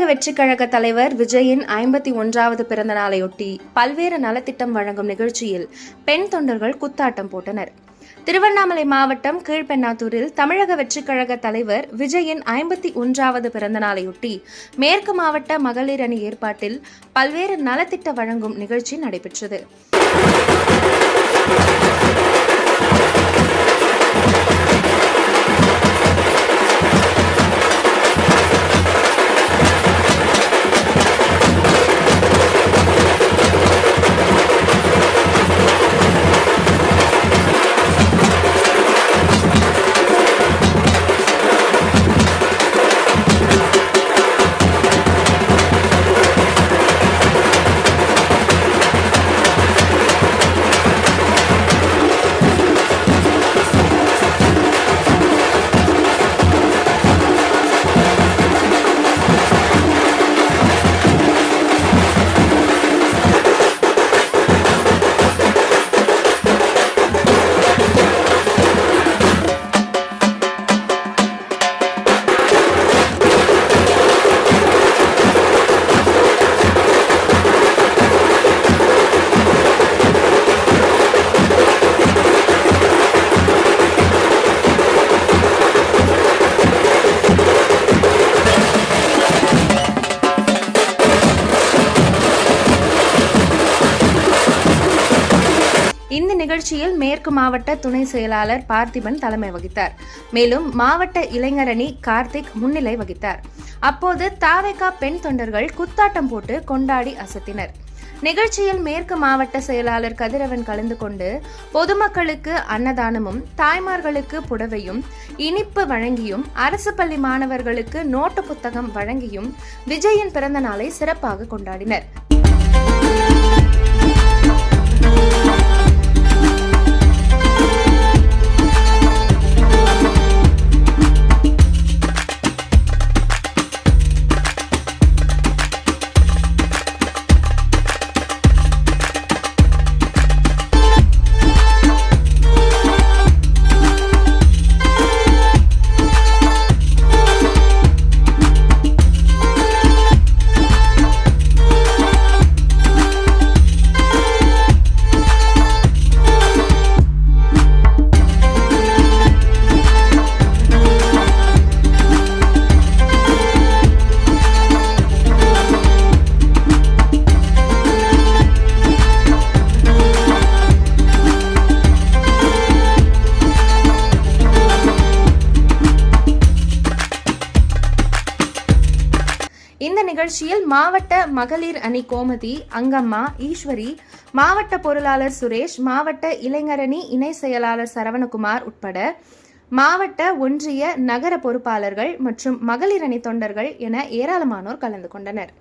வெற்றிக் கழக தலைவர் விஜயின் 51வது பிறந்த நாளையொட்டி பல்வேறு நலத்திட்டம் வழங்கும் நிகழ்ச்சியில் பெண் தொண்டர்கள் குத்தாட்டம் போட்டனர். திருவண்ணாமலை மாவட்டம் கீழ்பெண்ணாத்தூரில் தமிழக வெற்றிக் கழக தலைவர் விஜயின் 51வது பிறந்த நாளையொட்டி மேற்கு மாவட்ட மகளிர் அணி ஏற்பாட்டில் பல்வேறு நலத்திட்ட வழங்கும் நிகழ்ச்சி நடைபெற்றது. இந்த நிகழ்ச்சியில் மேற்கு மாவட்ட துணை செயலாளர் பார்த்திபன் தலைமை வகித்தார். மேலும் மாவட்ட இளைஞரணி கார்த்திக் முன்னிலை வகித்தார். அப்போது தாவேகா பெண் தொண்டர்கள் குத்தாட்டம் போட்டு கொண்டாடி அசத்தினர். நிகழ்ச்சியில் மேற்கு மாவட்ட செயலாளர் கதிரவன் கலந்து கொண்டு பொதுமக்களுக்கு அன்னதானமும், தாய்மார்களுக்கு புடவையும், இனிப்பு வழங்கியும், அரசு பள்ளி மாணவர்களுக்கு நோட்டு புத்தகம் வழங்கியும் விஜயின் பிறந்த நாளை சிறப்பாக கொண்டாடினர். இந்த நிகழ்ச்சியில் மாவட்ட மகளிர் அணி கோமதி, அங்கம்மா, ஈஸ்வரி, மாவட்ட பொருளாளர் சுரேஷ், மாவட்ட இளைஞரணி இணை செயலாளர் சரவணகுமார் உட்பட மாவட்ட, ஒன்றிய, நகர பொறுப்பாளர்கள் மற்றும் மகளிர் அணி தொண்டர்கள் என ஏராளமானோர் கலந்து கொண்டனர்.